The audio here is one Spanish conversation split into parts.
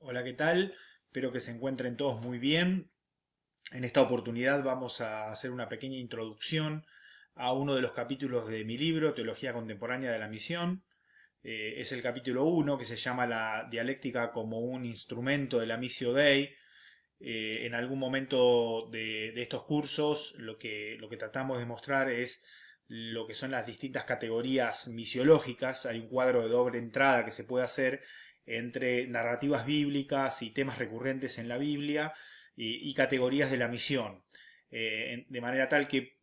Hola, ¿qué tal? Espero que se encuentren todos muy bien. En esta oportunidad vamos a hacer una pequeña introducción a uno de los capítulos de mi libro, Teología Contemporánea de la Misión. Es el capítulo 1 que se llama La dialéctica como un instrumento de la Missio Dei. En algún momento de estos cursos lo que tratamos de mostrar es lo que son las distintas categorías misiológicas. Hay un cuadro de doble entrada que se puede hacer entre narrativas bíblicas y temas recurrentes en la Biblia y categorías de la misión. De manera tal que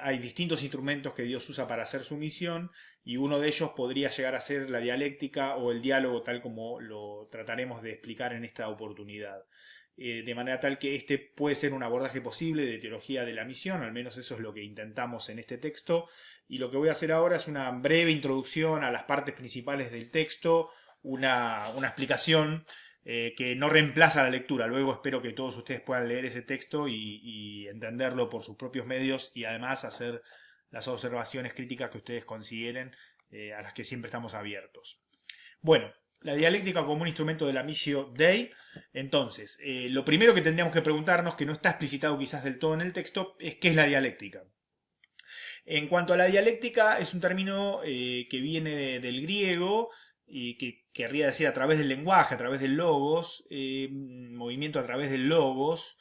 hay distintos instrumentos que Dios usa para hacer su misión y uno de ellos podría llegar a ser la dialéctica o el diálogo tal como lo trataremos de explicar en esta oportunidad. De manera tal que este puede ser un abordaje posible de teología de la misión, al menos eso es lo que intentamos en este texto, y lo que voy a hacer ahora es una breve introducción a las partes principales del texto, una explicación que no reemplaza la lectura. Luego espero que todos ustedes puedan leer ese texto y entenderlo por sus propios medios y además hacer las observaciones críticas que ustedes consideren, a las que siempre estamos abiertos. Bueno, la dialéctica como un instrumento de la Missio Dei. Entonces, lo primero que tendríamos que preguntarnos, que no está explicitado quizás del todo en el texto, es qué es la dialéctica. En cuanto a la dialéctica, es un término que viene del griego y que querría decir a través del lenguaje, a través del logos, movimiento a través del logos,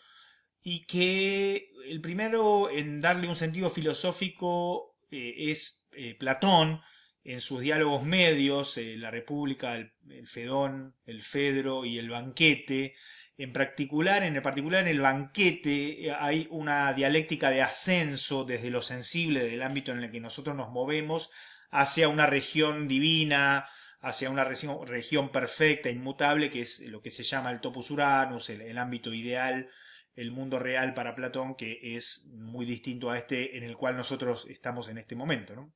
y que el primero en darle un sentido filosófico es Platón en sus diálogos medios, la República, el Fedón, el Fedro y el Banquete. En el Banquete hay una dialéctica de ascenso desde lo sensible del ámbito en el que nosotros nos movemos hacia una región divina, hacia una región perfecta, inmutable, que es lo que se llama el topus uranus, el ámbito ideal, el mundo real para Platón, que es muy distinto a este en el cual nosotros estamos en este momento, ¿no?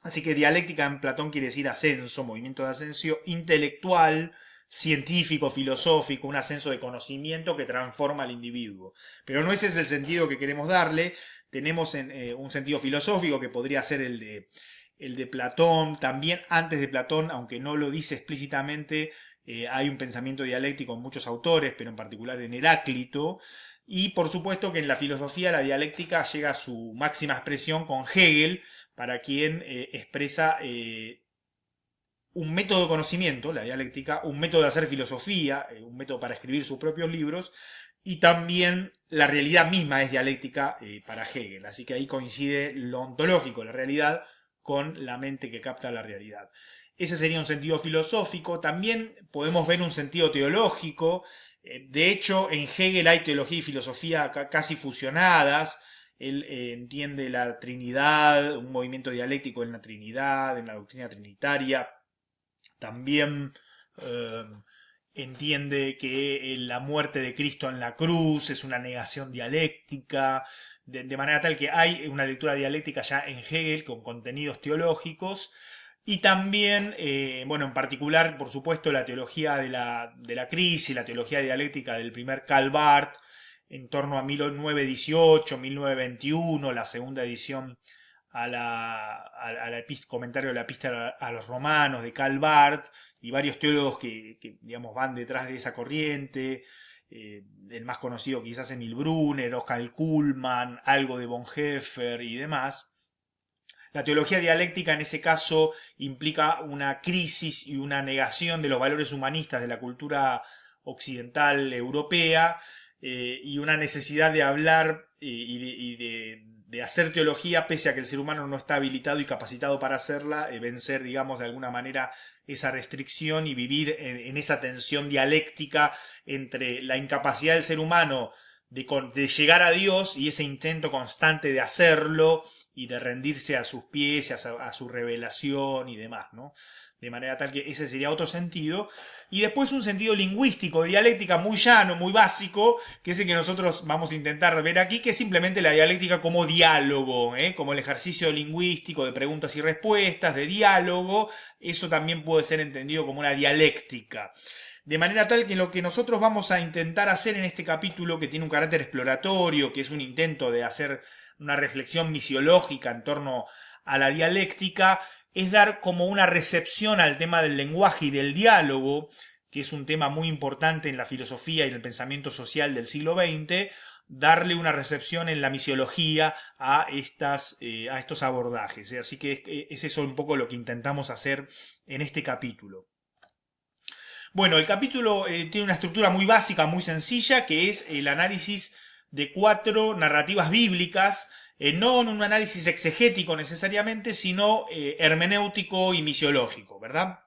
Así que dialéctica en Platón quiere decir ascenso, movimiento de ascenso intelectual, científico, filosófico, un ascenso de conocimiento que transforma al individuo. Pero no ese es el sentido que queremos darle. Tenemos un sentido filosófico que podría ser el de Platón. También antes de Platón, aunque no lo dice explícitamente, hay un pensamiento dialéctico en muchos autores, pero en particular en Heráclito. Y por supuesto que en la filosofía la dialéctica llega a su máxima expresión con Hegel, para quien expresa un método de conocimiento, la dialéctica, un método de hacer filosofía, un método para escribir sus propios libros, y también la realidad misma es dialéctica para Hegel. Así que ahí coincide lo ontológico, la realidad, con la mente que capta la realidad. Ese sería un sentido filosófico. También podemos ver un sentido teológico. De hecho, en Hegel hay teología y filosofía casi fusionadas. Él entiende la Trinidad, un movimiento dialéctico en la Trinidad, en la doctrina trinitaria. También eh, entiende que la muerte de Cristo en la cruz es una negación dialéctica, de manera tal que hay una lectura dialéctica ya en Hegel con contenidos teológicos. Y también, bueno, en particular, por supuesto, la teología de la crisis, la teología dialéctica del primer Karl Barth, en torno a 1918, 1921, la segunda edición a comentario de la epístola a los romanos de Karl Barth, y varios teólogos que, digamos, van detrás de esa corriente. El más conocido quizás Emil Brunner, Oscar Kuhlmann, algo de Bonhoeffer y demás. La teología dialéctica en ese caso implica una crisis y una negación de los valores humanistas de la cultura occidental europea, y una necesidad de hablar y de hacer teología pese a que el ser humano no está habilitado y capacitado para hacerla, vencer, digamos, de alguna manera esa restricción y vivir en esa tensión dialéctica entre la incapacidad del ser humano de llegar a Dios y ese intento constante de hacerlo y de rendirse a sus pies, a su revelación y demás, ¿no? De manera tal que ese sería otro sentido. Y después un sentido lingüístico, dialéctica muy llano, muy básico, que es el que nosotros vamos a intentar ver aquí, que es simplemente la dialéctica como diálogo, como el ejercicio lingüístico de preguntas y respuestas, de diálogo. Eso también puede ser entendido como una dialéctica. De manera tal que lo que nosotros vamos a intentar hacer en este capítulo, que tiene un carácter exploratorio, que es un intento de hacer una reflexión misiológica en torno a la dialéctica, es dar como una recepción al tema del lenguaje y del diálogo, que es un tema muy importante en la filosofía y en el pensamiento social del siglo XX, darle una recepción en la misiología a estos abordajes. Así que es eso un poco lo que intentamos hacer en este capítulo. Bueno, el capítulo tiene una estructura muy básica, muy sencilla, que es el análisis de 4 narrativas bíblicas, no en un análisis exegético necesariamente, sino hermenéutico y misiológico, ¿verdad?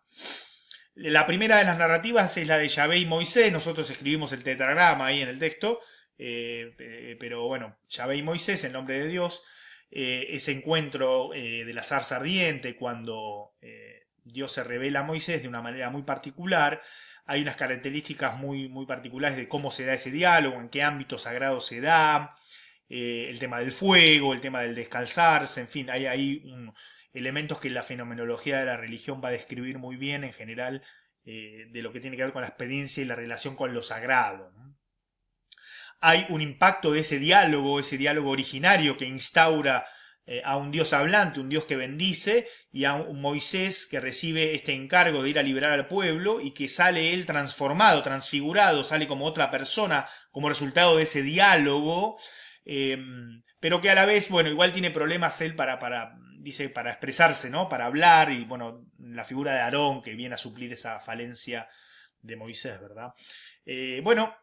La primera de las narrativas es la de Yahvé y Moisés. Nosotros escribimos el tetragrama ahí en el texto, pero bueno, Yahvé y Moisés, el nombre de Dios. Ese encuentro de la zarza ardiente, cuando Dios se revela a Moisés de una manera muy particular. Hay unas características muy particulares de cómo se da ese diálogo, en qué ámbito sagrado se da, el tema del fuego, el tema del descalzarse, en fin, hay elementos que la fenomenología de la religión va a describir muy bien en general, de lo que tiene que ver con la experiencia y la relación con lo sagrado, ¿no? Hay un impacto de ese diálogo originario que instaura a un Dios hablante, un Dios que bendice, y a un Moisés que recibe este encargo de ir a liberar al pueblo y que sale él transformado, transfigurado, sale como otra persona como resultado de ese diálogo, pero que a la vez, bueno, igual tiene problemas él dice, para expresarse, ¿no? Para hablar, y bueno, la figura de Aarón que viene a suplir esa falencia de Moisés, ¿verdad? Bueno,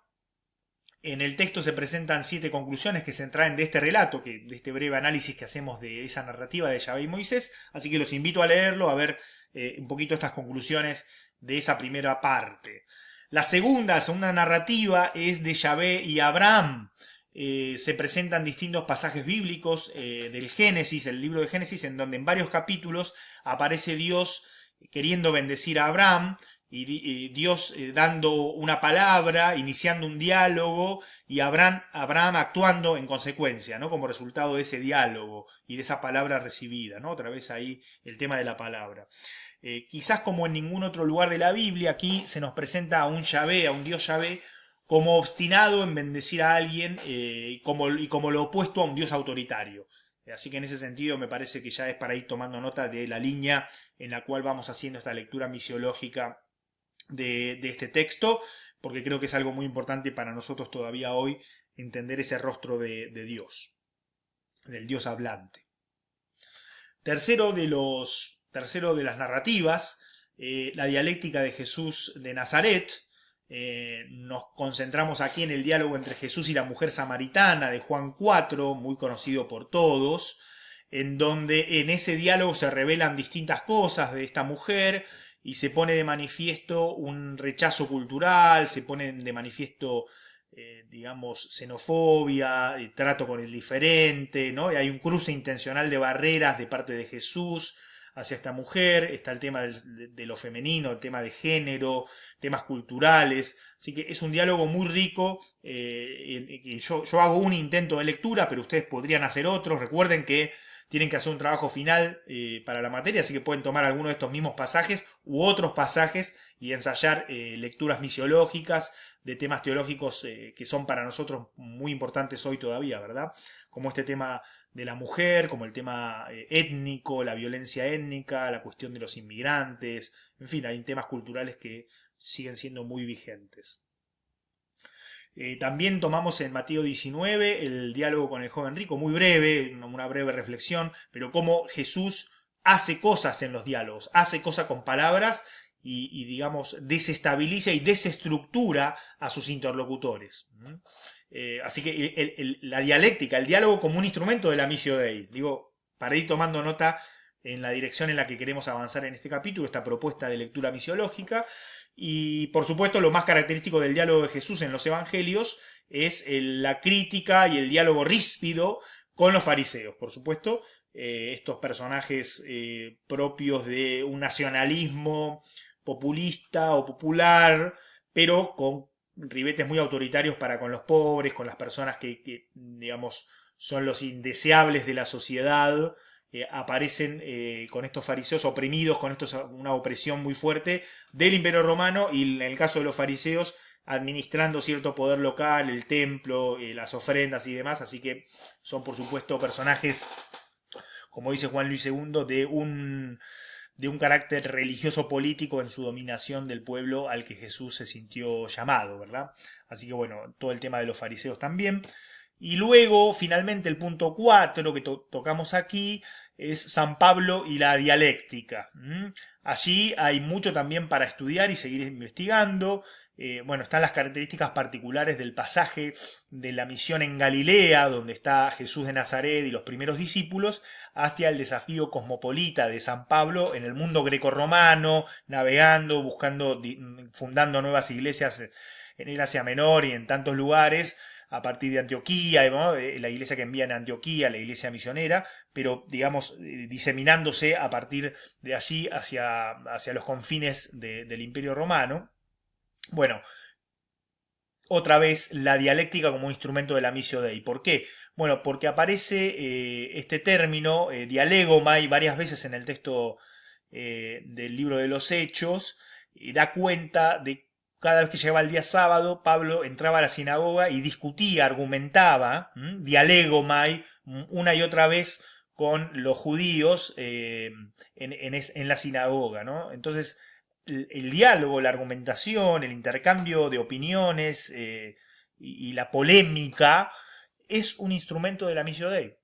en el texto se presentan 7 conclusiones que se extraen de este relato, de este breve análisis que hacemos de esa narrativa de Yahvé y Moisés, así que los invito a leerlo, a ver un poquito estas conclusiones de esa primera parte. La segunda narrativa es de Yahvé y Abraham. Se presentan distintos pasajes bíblicos del Génesis, el libro de Génesis, en donde en varios capítulos aparece Dios queriendo bendecir a Abraham, y Dios dando una palabra, iniciando un diálogo, y Abraham actuando en consecuencia, ¿no? Como resultado de ese diálogo y de esa palabra recibida, ¿no? Otra vez ahí el tema de la palabra. Quizás como en ningún otro lugar de la Biblia, aquí se nos presenta a un Yahvé, a un Dios Yahvé, como obstinado en bendecir a alguien, y como lo opuesto a un Dios autoritario. Así que en ese sentido me parece que ya es para ir tomando nota de la línea en la cual vamos haciendo esta lectura misiológica de este texto, porque creo que es algo muy importante para nosotros todavía hoy entender ese rostro de Dios, del Dios hablante. Tercero de las narrativas, la dialéctica de Jesús de Nazaret. Nos concentramos aquí en el diálogo entre Jesús y la mujer samaritana de Juan 4, muy conocido por todos, en donde en ese diálogo se revelan distintas cosas de esta mujer y se pone de manifiesto un rechazo cultural, se pone de manifiesto, digamos, xenofobia, trato con el diferente, ¿no? Y hay un cruce intencional de barreras de parte de Jesús hacia esta mujer. Está el tema de lo femenino, el tema de género, temas culturales. Así que es un diálogo muy rico. Yo hago un intento de lectura, pero ustedes podrían hacer otros. Recuerden que tienen que hacer un trabajo final para la materia, así que pueden tomar alguno de estos mismos pasajes u otros pasajes y ensayar lecturas misiológicas de temas teológicos que son para nosotros muy importantes hoy todavía, ¿verdad? Como este tema de la mujer, como el tema étnico, la violencia étnica, la cuestión de los inmigrantes, en fin, hay temas culturales que siguen siendo muy vigentes. También tomamos en Mateo 19 el diálogo con el joven rico, muy breve, una breve reflexión, pero cómo Jesús hace cosas en los diálogos, hace cosas con palabras y digamos, desestabiliza y desestructura a sus interlocutores. Así que la dialéctica, el diálogo como un instrumento de la Missio Dei, digo, para ir tomando nota en la dirección en la que queremos avanzar en este capítulo, esta propuesta de lectura misiológica. Y por supuesto lo más característico del diálogo de Jesús en los evangelios es la crítica y el diálogo ríspido con los fariseos, por supuesto, estos personajes propios de un nacionalismo populista o popular, pero con ribetes muy autoritarios para con los pobres, con las personas que digamos, son los indeseables de la sociedad. Aparecen con estos fariseos oprimidos, con una opresión muy fuerte del Imperio Romano, y en el caso de los fariseos administrando cierto poder local, el templo, las ofrendas y demás. Así que son por supuesto personajes, como dice Juan Luis II, de un carácter religioso político en su dominación del pueblo al que Jesús se sintió llamado, ¿verdad? Así que bueno, todo el tema de los fariseos también. Y luego, finalmente, el punto 4 que tocamos aquí es San Pablo y la dialéctica. Allí hay mucho también para estudiar y seguir investigando. Bueno, están las características particulares del pasaje de la misión en Galilea, donde está Jesús de Nazaret y los primeros discípulos, hacia el desafío cosmopolita de San Pablo en el mundo grecorromano, navegando, buscando, fundando nuevas iglesias en el Asia Menor y en tantos lugares, a partir de Antioquía, ¿no? La iglesia que envía en Antioquía, la iglesia misionera, pero digamos diseminándose a partir de allí hacia los confines del Imperio Romano. Bueno, otra vez la dialéctica como instrumento de la missio Dei. ¿Por qué? Bueno, porque aparece este término, dialegomai, varias veces en el texto del libro de los Hechos, y da cuenta de cada vez que llegaba el día sábado, Pablo entraba a la sinagoga y discutía, argumentaba, dialegomai, una y otra vez con los judíos en la sinagoga, ¿no? Entonces, el diálogo, la argumentación, el intercambio de opiniones y la polémica es un instrumento de la missio Dei.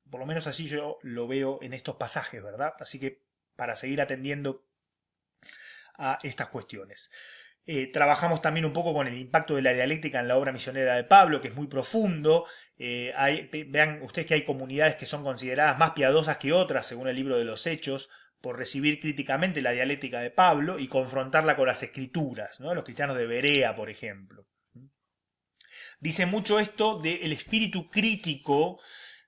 Por lo menos así yo lo veo en estos pasajes, ¿verdad? Así que para seguir atendiendo a estas cuestiones. Trabajamos también un poco con el impacto de la dialéctica en la obra misionera de Pablo, que es muy profundo. Vean ustedes que hay comunidades que son consideradas más piadosas que otras, según el libro de los Hechos, por recibir críticamente la dialéctica de Pablo y confrontarla con las escrituras, ¿no? Los cristianos de Berea, por ejemplo. Dice mucho esto del espíritu crítico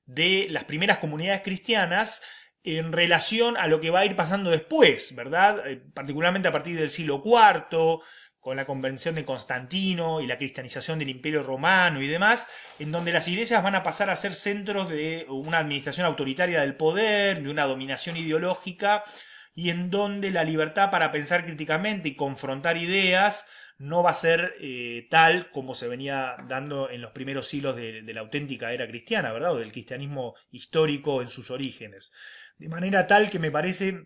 de las primeras comunidades cristianas en relación a lo que va a ir pasando después, ¿verdad? Particularmente a partir del siglo IV, con la convención de Constantino y la cristianización del Imperio Romano y demás, en donde las iglesias van a pasar a ser centros de una administración autoritaria del poder, de una dominación ideológica, y en donde la libertad para pensar críticamente y confrontar ideas no va a ser tal como se venía dando en los primeros siglos de la auténtica era cristiana, ¿verdad? O del cristianismo histórico en sus orígenes. De manera tal que me parece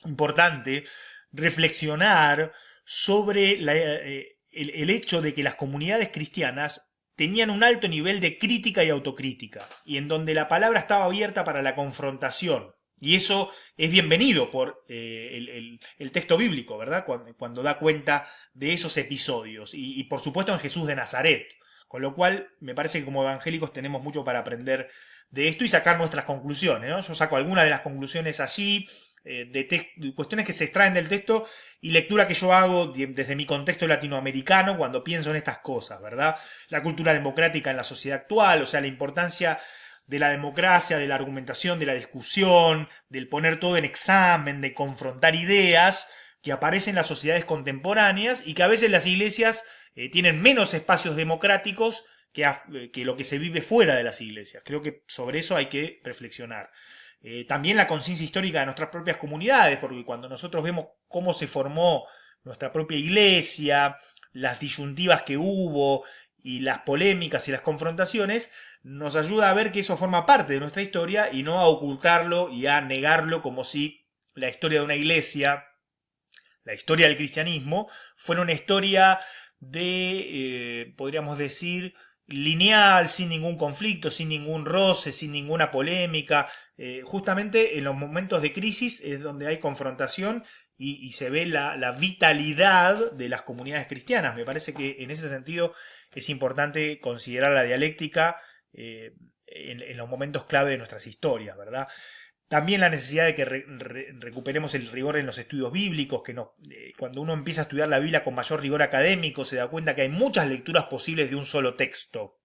importante reflexionar sobre el hecho de que las comunidades cristianas tenían un alto nivel de crítica y autocrítica, y en donde la palabra estaba abierta para la confrontación. Y eso es bienvenido por el texto bíblico, ¿verdad? Cuando da cuenta de esos episodios. Y por supuesto en Jesús de Nazaret. Con lo cual me parece que como evangélicos tenemos mucho para aprender de esto y sacar nuestras conclusiones, ¿no? Yo saco algunas de las conclusiones allí, de cuestiones que se extraen del texto y lectura que yo hago desde mi contexto latinoamericano cuando pienso en estas cosas, ¿verdad? La cultura democrática en la sociedad actual, o sea, la importancia de la democracia, de la argumentación, de la discusión, del poner todo en examen, de confrontar ideas que aparecen en las sociedades contemporáneas y que a veces las iglesias tienen menos espacios democráticos que lo que se vive fuera de las iglesias. Creo que sobre eso hay que reflexionar. También la conciencia histórica de nuestras propias comunidades, porque cuando nosotros vemos cómo se formó nuestra propia iglesia, las disyuntivas que hubo y las polémicas y las confrontaciones, nos ayuda a ver que eso forma parte de nuestra historia y no a ocultarlo y a negarlo como si la historia de una iglesia, la historia del cristianismo, fuera una historia de, podríamos decir, lineal, sin ningún conflicto, sin ningún roce, sin ninguna polémica. Justamente en los momentos de crisis es donde hay confrontación y se ve la vitalidad de las comunidades cristianas. Me parece que en ese sentido es importante considerar la dialéctica en los momentos clave de nuestras historias, ¿verdad? También la necesidad de que recuperemos el rigor en los estudios bíblicos, que cuando uno empieza a estudiar la Biblia con mayor rigor académico se da cuenta que hay muchas lecturas posibles de un solo texto.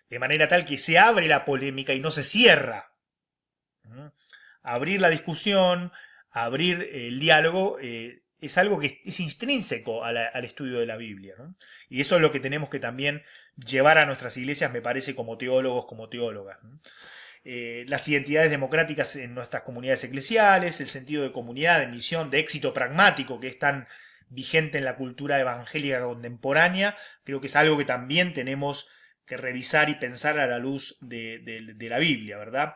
De manera tal que se abre la polémica y no se cierra. Abrir la discusión, abrir el diálogo, es algo que es intrínseco al estudio de la Biblia, ¿no? Y eso es lo que tenemos que también llevar a nuestras iglesias, me parece, como teólogos, como teólogas, ¿no? Las identidades democráticas en nuestras comunidades eclesiales, el sentido de comunidad, de misión, de éxito pragmático que es tan vigente en la cultura evangélica contemporánea, creo que es algo que también tenemos que revisar y pensar a la luz de la Biblia, ¿verdad?